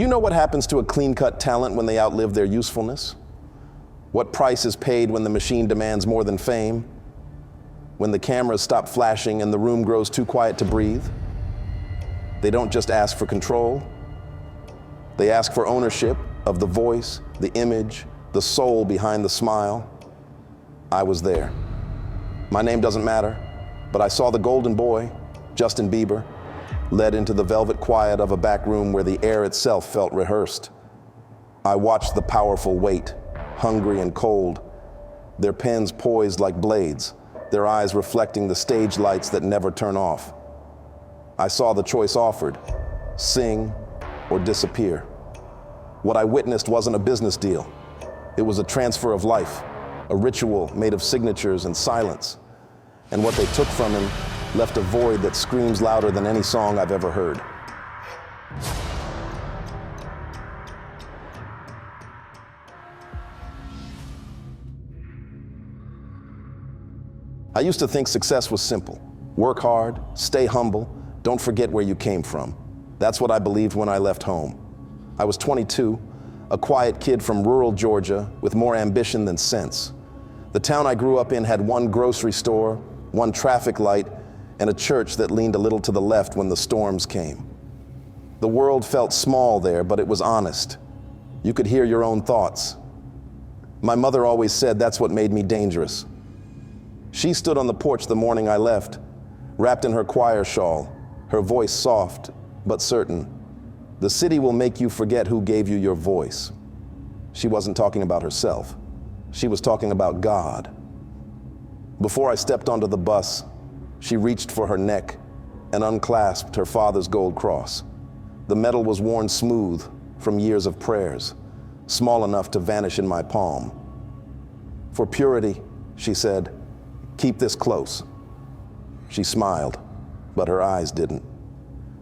you know what happens to a clean-cut talent when they outlive their usefulness? What price is paid when the machine demands more than fame? When the cameras stop flashing and the room grows too quiet to breathe? They don't just ask for control. They ask for ownership of the voice, the image, the soul behind the smile. I was there. My name doesn't matter, but I saw the golden boy, Justin Bieber, led into the velvet quiet of a back room where the air itself felt rehearsed. I watched the powerful wait, hungry and cold, their pens poised like blades, their eyes reflecting the stage lights that never turn off. I saw the choice offered, sing or disappear. What I witnessed wasn't a business deal. It was a transfer of life, a ritual made of signatures and silence. And what they took from him left a void that screams louder than any song I've ever heard. I used to think success was simple. Work hard, stay humble, don't forget where you came from. That's what I believed when I left home. I was 22, a quiet kid from rural Georgia with more ambition than sense. The town I grew up in had one grocery store, one traffic light, and a church that leaned a little to the left when the storms came. The world felt small there, but it was honest. You could hear your own thoughts. My mother always said that's what made me dangerous. She stood on the porch the morning I left, wrapped in her choir shawl, her voice soft but certain. The city will make you forget who gave you your voice. She wasn't talking about herself. She was talking about God. Before I stepped onto the bus, she reached for her neck and unclasped her father's gold cross. The metal was worn smooth from years of prayers, small enough to vanish in my palm. For purity, she said, keep this close. She smiled, but her eyes didn't.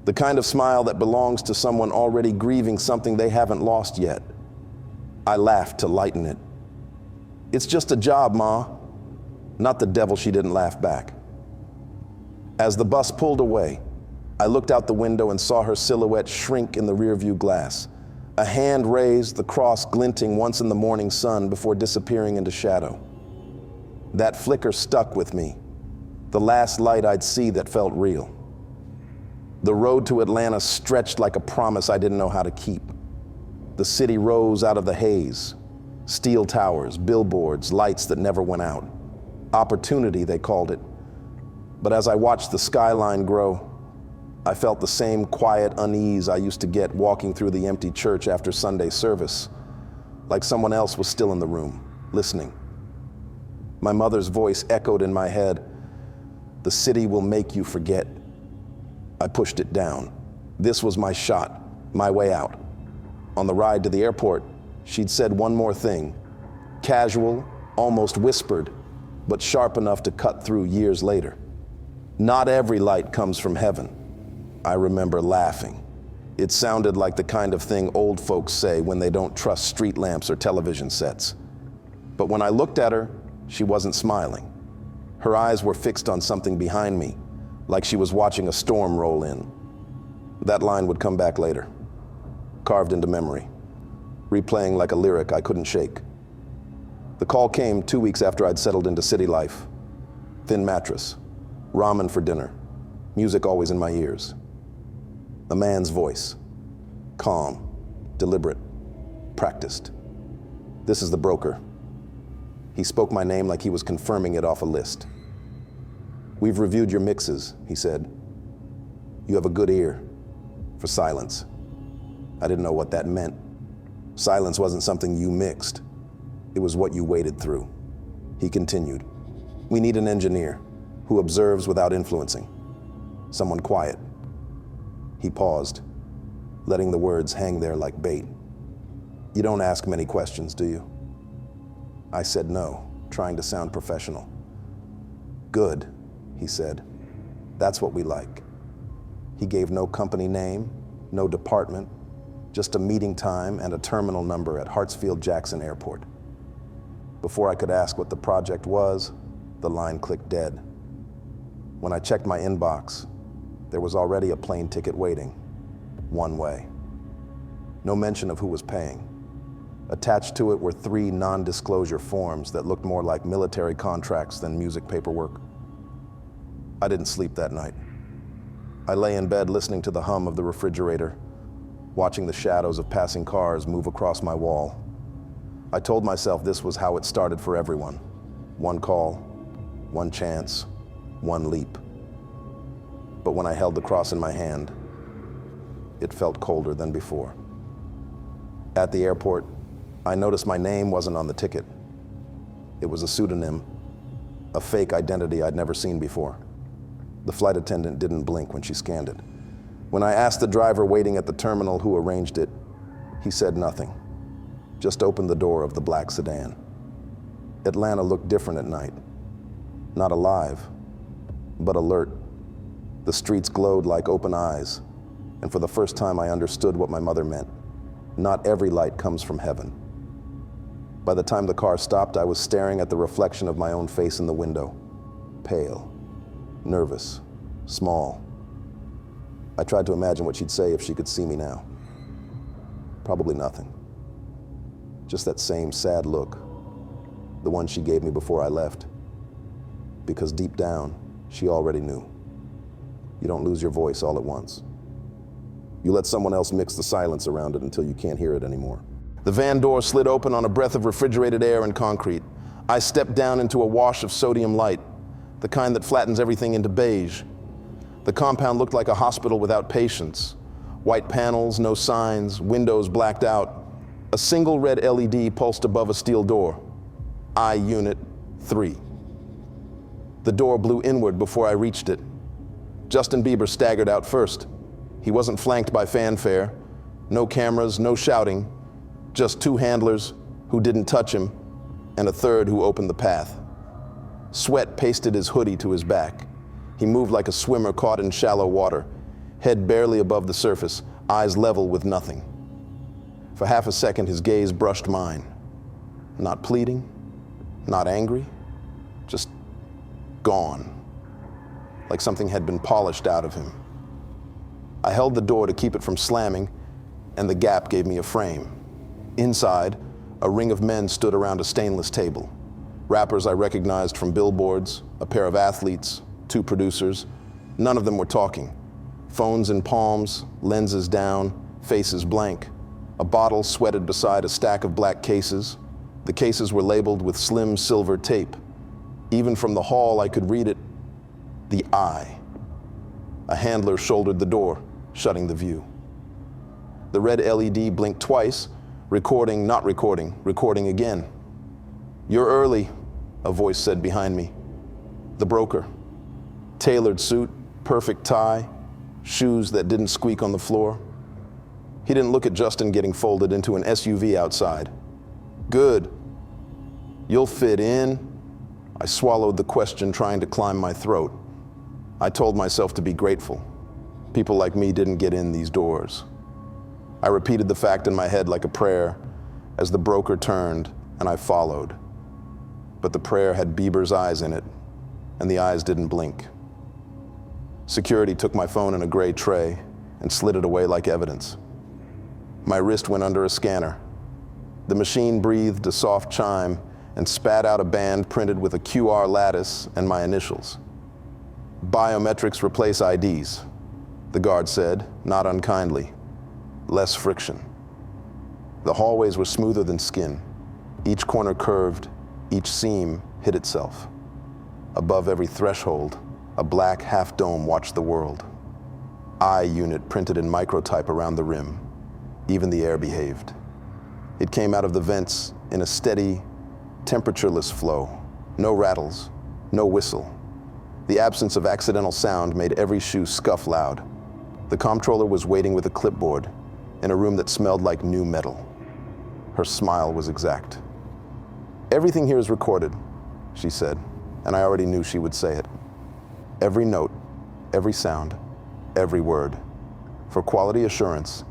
The kind of smile that belongs to someone already grieving something they haven't lost yet. I laughed to lighten it. It's just a job, Ma. Not the devil, she didn't laugh back. As the bus pulled away, I looked out the window and saw her silhouette shrink in the rearview glass. A hand raised, the cross glinting once in the morning sun before disappearing into shadow. That flicker stuck with me, the last light I'd see that felt real. The road to Atlanta stretched like a promise I didn't know how to keep. The city rose out of the haze. Steel towers, billboards, lights that never went out. Opportunity, they called it. But as I watched the skyline grow, I felt the same quiet unease I used to get walking through the empty church after Sunday service, like someone else was still in the room, listening. My mother's voice echoed in my head, "The city will make you forget." I pushed it down. This was my shot, my way out. On the ride to the airport, she'd said one more thing, casual, almost whispered, but sharp enough to cut through years later. Not every light comes from heaven. I remember laughing. It sounded like the kind of thing old folks say when they don't trust street lamps or television sets. But when I looked at her, she wasn't smiling. Her eyes were fixed on something behind me, like she was watching a storm roll in. That line would come back later, carved into memory, replaying like a lyric I couldn't shake. The call came 2 weeks after I'd settled into city life. Thin mattress, ramen for dinner, music always in my ears. A man's voice, calm, deliberate, practiced. "This is the broker." He spoke my name like he was confirming it off a list. "We've reviewed your mixes," he said. "You have a good ear for silence." I didn't know what that meant. Silence wasn't something you mixed. It was what you waded through. He continued, "We need an engineer who observes without influencing. Someone quiet." He paused, letting the words hang there like bait. "You don't ask many questions, do you?" I said no, trying to sound professional. "Good," he said. "That's what we like." He gave no company name, no department, just a meeting time and a terminal number at Hartsfield-Jackson Airport. Before I could ask what the project was, the line clicked dead. When I checked my inbox, there was already a plane ticket waiting, one way. No mention of who was paying. Attached to it were 3 non-disclosure forms that looked more like military contracts than music paperwork. I didn't sleep that night. I lay in bed listening to the hum of the refrigerator, watching the shadows of passing cars move across my wall. I told myself this was how it started for everyone. One call, one chance, one leap. But when I held the cross in my hand, it felt colder than before. At the airport, I noticed my name wasn't on the ticket. It was a pseudonym, a fake identity I'd never seen before. The flight attendant didn't blink when she scanned it. When I asked the driver waiting at the terminal who arranged it, he said nothing, just opened the door of the black sedan. Atlanta looked different at night. Not alive, but alert. The streets glowed like open eyes, and for the first time I understood what my mother meant. Not every light comes from heaven. By the time the car stopped, I was staring at the reflection of my own face in the window. Pale, nervous, small. I tried to imagine what she'd say if she could see me now. Probably nothing. Just that same sad look, the one she gave me before I left. Because deep down, she already knew. You don't lose your voice all at once. You let someone else mix the silence around it until you can't hear it anymore. The van door slid open on a breath of refrigerated air and concrete. I stepped down into a wash of sodium light, the kind that flattens everything into beige. The compound looked like a hospital without patients. White panels, no signs, windows blacked out. A single red LED pulsed above a steel door. I Unit 3. The door blew inward before I reached it. Justin Bieber staggered out first. He wasn't flanked by fanfare. No cameras, no shouting. Just 2 handlers who didn't touch him, and a third who opened the path. Sweat pasted his hoodie to his back. He moved like a swimmer caught in shallow water, head barely above the surface, eyes level with nothing. For half a second, his gaze brushed mine. Not pleading, not angry, just gone, like something had been polished out of him. I held the door to keep it from slamming, and the gap gave me a frame. Inside, a ring of men stood around a stainless table. Rappers I recognized from billboards, a pair of athletes, 2 producers. None of them were talking. Phones in palms, lenses down, faces blank. A bottle sweated beside a stack of black cases. The cases were labeled with slim silver tape. Even from the hall, I could read it, the I. A handler shouldered the door, shutting the view. The red LED blinked twice, recording, not recording, recording again. "You're early," a voice said behind me. The broker. Tailored suit, perfect tie, shoes that didn't squeak on the floor. He didn't look at Justin getting folded into an SUV outside. "Good. You'll fit in?" I swallowed the question, trying to climb my throat. I told myself to be grateful. People like me didn't get in these doors. I repeated the fact in my head like a prayer as the broker turned and I followed. But the prayer had Bieber's eyes in it, and the eyes didn't blink. Security took my phone in a gray tray and slid it away like evidence. My wrist went under a scanner. The machine breathed a soft chime and spat out a band printed with a QR lattice and my initials. "Biometrics replace IDs," the guard said, not unkindly. Less friction. The hallways were smoother than skin. Each corner curved, each seam hid itself. Above every threshold, a black half-dome watched the world. I Unit printed in microtype around the rim. Even the air behaved. It came out of the vents in a steady, temperatureless flow. No rattles, no whistle. The absence of accidental sound made every shoe scuff loud. The comptroller was waiting with a clipboard in a room that smelled like new metal. Her smile was exact. "Everything here is recorded," she said, and I already knew she would say it. Every note, every sound, every word. For quality assurance,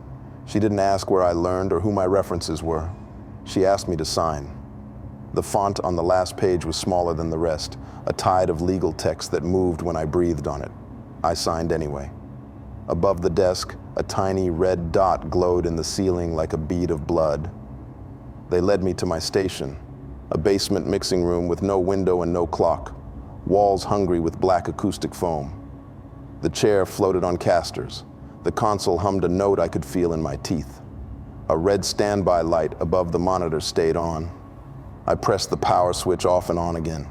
she didn't ask where I learned or who my references were. She asked me to sign. The font on the last page was smaller than the rest, a tide of legal text that moved when I breathed on it. I signed anyway. Above the desk, A tiny red dot glowed in the ceiling like a bead of blood. They led me to my station, a basement mixing room with no window and no clock, walls hungry with black acoustic foam. The chair floated on casters. The console hummed a note I could feel in my teeth. A red standby light above the monitor stayed on. I pressed the power switch off and on again.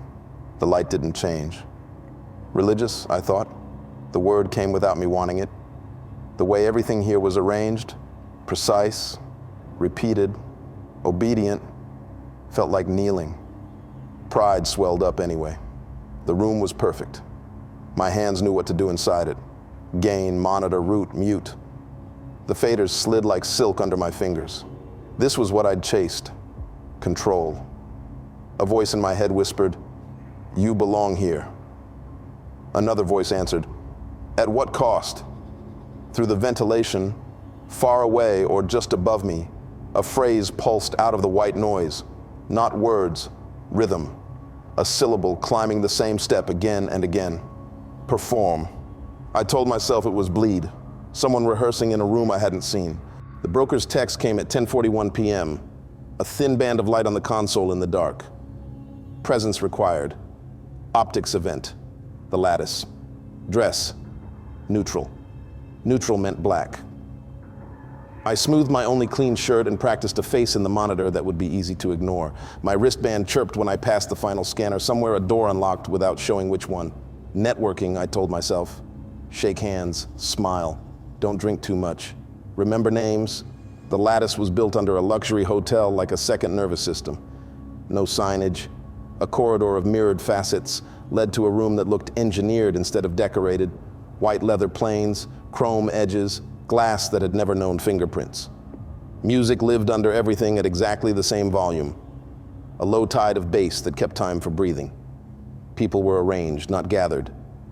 The light didn't change. Religious, I thought. The word came without me wanting it. The way everything here was arranged, precise, repeated, obedient, felt like kneeling. Pride swelled up anyway. The room was perfect. My hands knew what to do inside it. Gain, monitor, root, mute. The faders slid like silk under my fingers. This was what I'd chased. Control. A voice in my head whispered, "You belong here." Another voice answered, "At what cost?" Through the ventilation, far away or just above me, a phrase pulsed out of the white noise. Not words, rhythm. A syllable climbing the same step again and again. Perform. I told myself it was bleed. Someone rehearsing in a room I hadn't seen. The broker's text came at 10:41 p.m. A thin band of light on the console in the dark. Presence required. Optics event. The lattice. Dress. Neutral. Neutral meant black. I smoothed my only clean shirt and practiced a face in the monitor that would be easy to ignore. My wristband chirped when I passed the final scanner. Somewhere a door unlocked without showing which one. Networking, I told myself. Shake hands, smile, don't drink too much. Remember names? The lattice was built under a luxury hotel like a second nervous system. No signage. A corridor of mirrored facets led to a room that looked engineered instead of decorated. White leather planes, chrome edges, glass that had never known fingerprints. Music lived under everything at exactly the same volume. A low tide of bass that kept time for breathing. People were arranged, not gathered.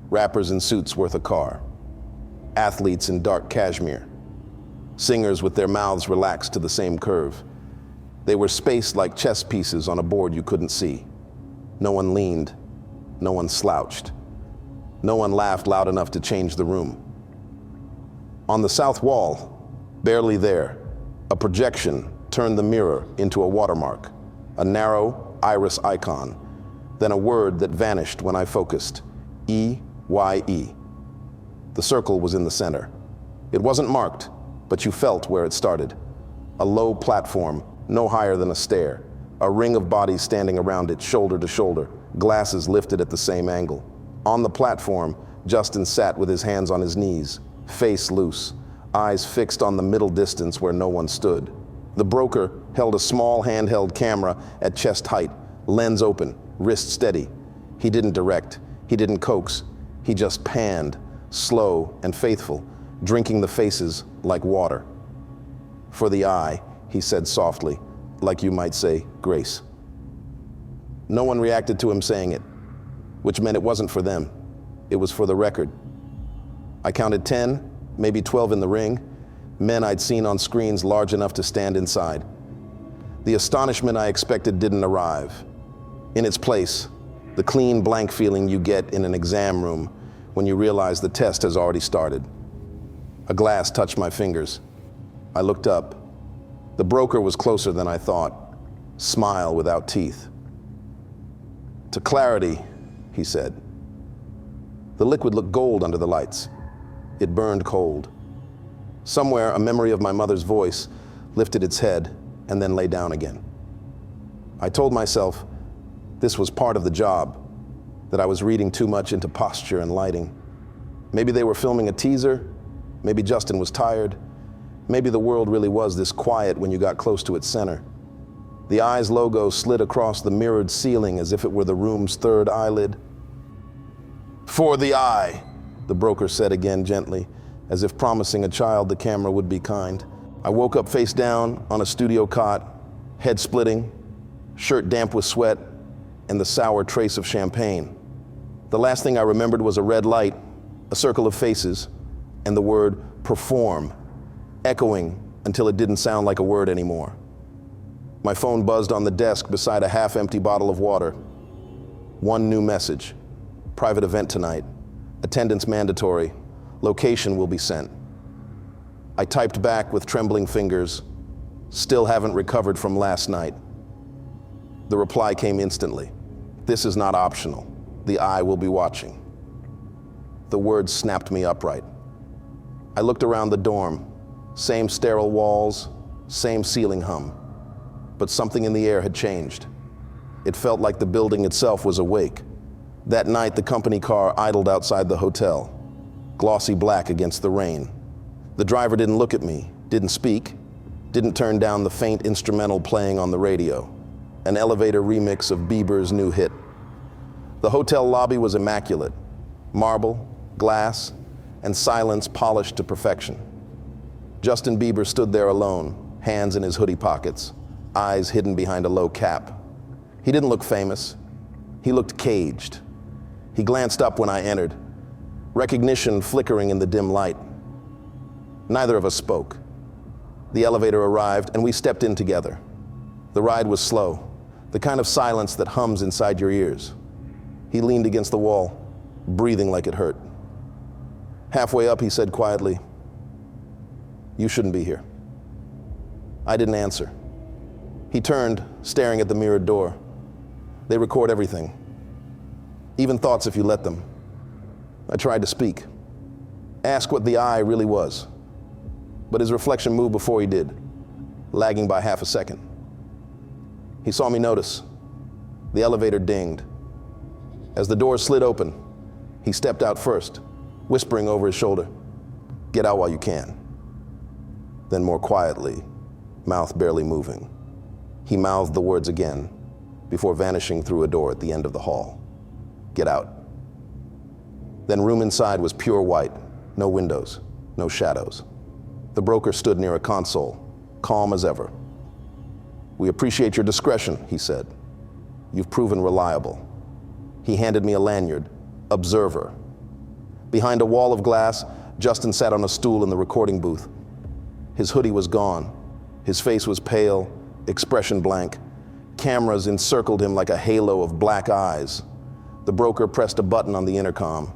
Rappers in suits worth a car. Athletes in dark cashmere. Singers with their mouths relaxed to the same curve. They were spaced like chess pieces on a board you couldn't see. No one leaned. No one slouched. No one laughed loud enough to change the room. On the south wall, barely there, a projection turned the mirror into a watermark, a narrow iris icon, then a word that vanished when I focused, E-Y-E. The circle was in the center. It wasn't marked, but you felt where it started. A low platform, no higher than a stair, a ring of bodies standing around it, shoulder to shoulder, glasses lifted at the same angle. On the platform, Justin sat with his hands on his knees, face loose, eyes fixed on the middle distance where no one stood. The broker held a small handheld camera at chest height, lens open, wrist steady. He didn't direct, he didn't coax, he just panned, slow and faithful, drinking the faces like water. For the eye, he said softly, like you might say, grace. No one reacted to him saying it, which meant it wasn't for them, it was for the record. I counted 10, maybe 12 in the ring, men I'd seen on screens large enough to stand inside. The astonishment I expected didn't arrive. In its place, the clean blank feeling you get in an exam room when you realize the test has already started. A glass touched my fingers. I looked up. The broker was closer than I thought, smile without teeth. To clarity, he said. The liquid looked gold under the lights. It burned cold. Somewhere, a memory of my mother's voice lifted its head and then lay down again. I told myself this was part of the job, that I was reading too much into posture and lighting. Maybe they were filming a teaser. Maybe Justin was tired. Maybe the world really was this quiet when you got close to its center. The Eyes logo slid across the mirrored ceiling as if it were the room's third eyelid. For the eye, the broker said again gently, as if promising a child the camera would be kind. I woke up face down on a studio cot, head splitting, shirt damp with sweat, and the sour trace of champagne. The last thing I remembered was a red light, a circle of faces, and the word perform, echoing until it didn't sound like a word anymore. My phone buzzed on the desk beside a half-empty bottle of water. One new message. Private event tonight. Attendance mandatory. Location will be sent. I typed back with trembling fingers, "Still haven't recovered from last night." The reply came instantly. "This is not optional. The eye will be watching." The words snapped me upright. I looked around the dorm. Same sterile walls, same ceiling hum. But something in the air had changed. It felt like the building itself was awake. That night, the company car idled outside the hotel, glossy black against the rain. The driver didn't look at me, didn't speak, didn't turn down the faint instrumental playing on the radio, an elevator remix of Bieber's new hit. The hotel lobby was immaculate, marble, glass, and silence polished to perfection. Justin Bieber stood there alone, hands in his hoodie pockets, eyes hidden behind a low cap. He didn't look famous. He looked caged. He glanced up when I entered, recognition flickering in the dim light. Neither of us spoke. The elevator arrived and we stepped in together. The ride was slow, the kind of silence that hums inside your ears. He leaned against the wall, breathing like it hurt. Halfway up, he said quietly, "You shouldn't be here." I didn't answer. He turned, staring at the mirrored door. They record everything, even thoughts if you let them. I tried to speak, ask what the eye really was, but his reflection moved before he did, lagging by half a second. He saw me notice. The elevator dinged. As the door slid open, he stepped out first, whispering over his shoulder, "Get out while you can." Then more quietly, mouth barely moving, he mouthed the words again before vanishing through a door at the end of the hall. "Get out." Then room inside was pure white, no windows, no shadows. The broker stood near a console, calm as ever. "We appreciate your discretion," he said. "You've proven reliable." He handed me a lanyard, Observer. Behind a wall of glass, Justin sat on a stool in the recording booth. His hoodie was gone. His face was pale, expression blank. Cameras encircled him like a halo of black eyes. The broker pressed a button on the intercom.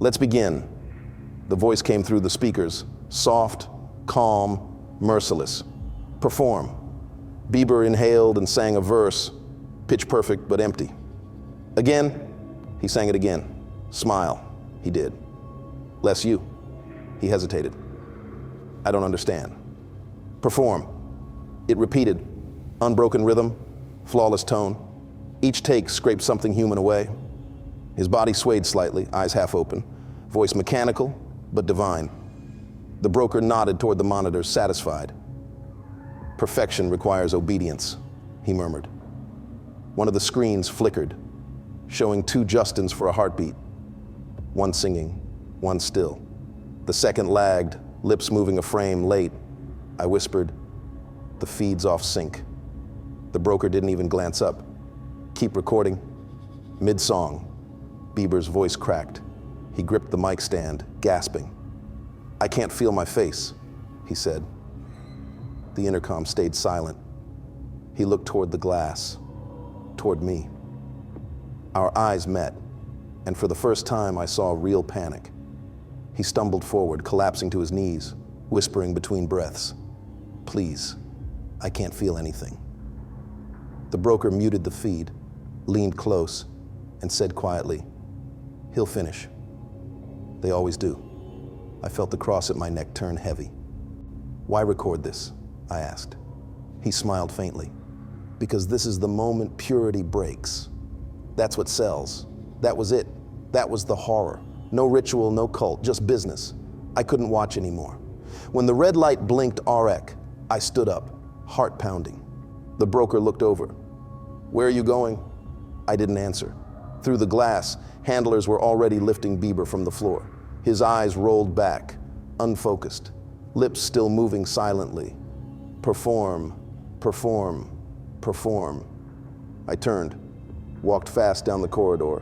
"Let's begin." The voice came through the speakers, soft, calm, merciless. "Perform." Bieber inhaled and sang a verse, pitch perfect but empty. "Again." He sang it again. "Smile." He did. "Less you." He hesitated. "I don't understand." "Perform." It repeated, unbroken rhythm, flawless tone. Each take scraped something human away. His body swayed slightly, eyes half open, voice mechanical but divine. The broker nodded toward the monitor, satisfied. "Perfection requires obedience," he murmured. One of the screens flickered, showing two Justins for a heartbeat. One singing, one still. The second lagged, lips moving a frame late. I whispered, "The feed's off sync." The broker didn't even glance up. "Keep recording." Mid-song, Bieber's voice cracked. He gripped the mic stand, gasping. "I can't feel my face," he said. The intercom stayed silent. He looked toward the glass, toward me. Our eyes met, and for the first time I saw real panic. He stumbled forward, collapsing to his knees, whispering between breaths, "Please, I can't feel anything." The broker muted the feed, leaned close, and said quietly, "He'll finish. They always do." I felt the cross at my neck turn heavy. "Why record this?" I asked. He smiled faintly. "Because this is the moment purity breaks. That's what sells. That was it. That was the horror. No ritual, no cult, just business. I couldn't watch anymore. When the red light blinked REC, I stood up, heart pounding. The broker looked over. "Where are you going?" I didn't answer. Through the glass, handlers were already lifting Bieber from the floor. His eyes rolled back, unfocused, lips still moving silently. "Perform, perform, perform." I turned, walked fast down the corridor,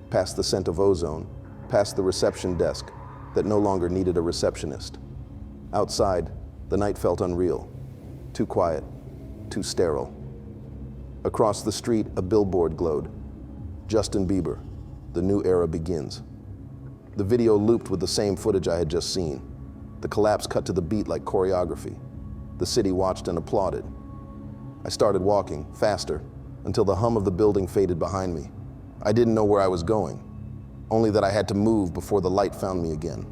past the scent of ozone, past the reception desk that no longer needed a receptionist. Outside, the night felt unreal, too quiet, too sterile. Across the street, a billboard glowed. Justin Bieber, the new era begins. The video looped with the same footage I had just seen. The collapse cut to the beat like choreography. The city watched and applauded. I started walking, faster, until the hum of the building faded behind me. I didn't know where I was going, only that I had to move before the light found me again,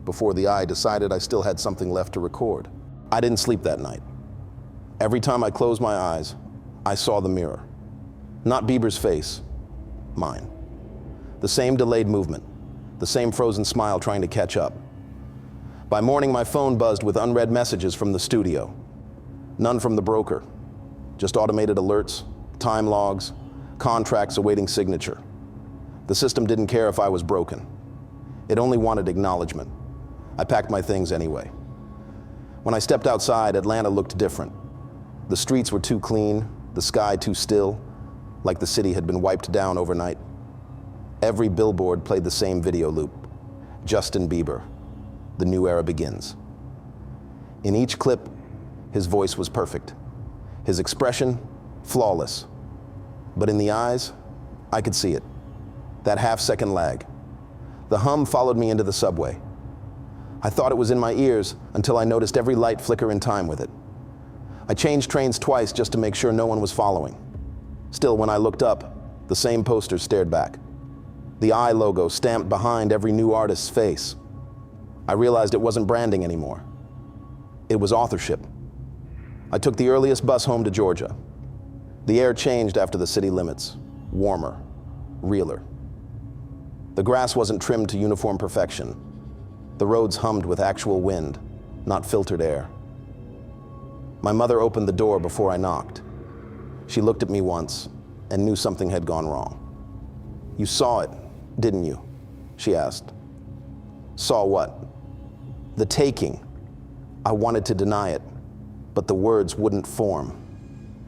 before the eye decided I still had something left to record. I didn't sleep that night. Every time I closed my eyes, I saw the mirror. Not Bieber's face, mine. The same delayed movement, the same frozen smile trying to catch up. By morning, my phone buzzed with unread messages from the studio. None from the broker, just automated alerts, time logs, contracts awaiting signature. The system didn't care if I was broken. It only wanted acknowledgement. I packed my things anyway. When I stepped outside, Atlanta looked different. The streets were too clean, the sky too still, like the city had been wiped down overnight. Every billboard played the same video loop. Justin Bieber, the new era begins. In each clip, his voice was perfect. His expression, flawless. But in the eyes, I could see it. That half-second lag. The hum followed me into the subway. I thought it was in my ears until I noticed every light flicker in time with it. I changed trains twice just to make sure no one was following. Still, when I looked up, the same posters stared back. The I logo stamped behind every new artist's face. I realized it wasn't branding anymore. It was authorship. I took the earliest bus home to Georgia. The air changed after the city limits. Warmer, realer. The grass wasn't trimmed to uniform perfection. The roads hummed with actual wind, not filtered air. My mother opened the door before I knocked. She looked at me once and knew something had gone wrong. "You saw it, didn't you?" she asked. Saw what? The taking. I wanted to deny it, but the words wouldn't form.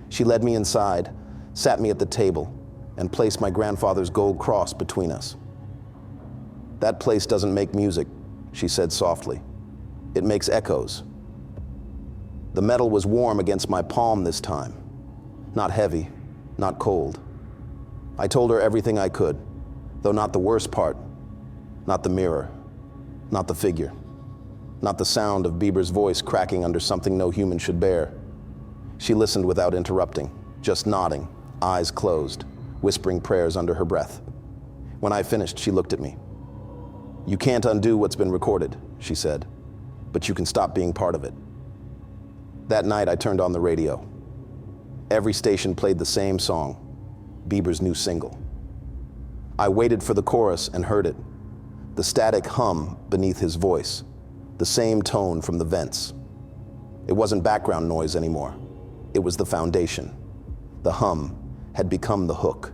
She led me inside, sat me at the table, and placed my grandfather's gold cross between us. "That place doesn't make music," she said softly. "It makes echoes." The metal was warm against my palm this time. Not heavy, not cold. I told her everything I could, though not the worst part, not the mirror, not the figure, not the sound of Bieber's voice cracking under something no human should bear. She listened without interrupting, just nodding, eyes closed, whispering prayers under her breath. When I finished, she looked at me. "You can't undo what's been recorded," she said, "but you can stop being part of it." That night, I turned on the radio. Every station played the same song, Bieber's new single. I waited for the chorus and heard it, the static hum beneath his voice, the same tone from the vents. It wasn't background noise anymore. It was the foundation. The hum had become the hook.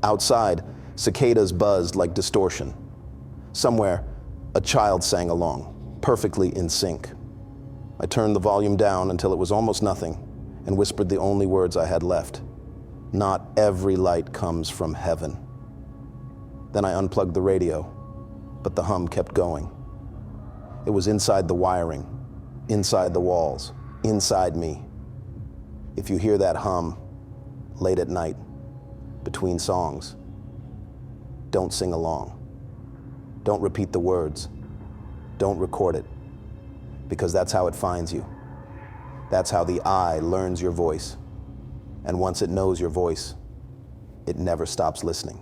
Outside, cicadas buzzed like distortion. Somewhere, a child sang along, perfectly in sync. I turned the volume down until it was almost nothing and whispered the only words I had left. "Not every light comes from heaven." Then I unplugged the radio, but the hum kept going. It was inside the wiring, inside the walls, inside me. If you hear that hum late at night, between songs, don't sing along. Don't repeat the words. Don't record it, because that's how it finds you. That's how the eye learns your voice. And once it knows your voice, it never stops listening.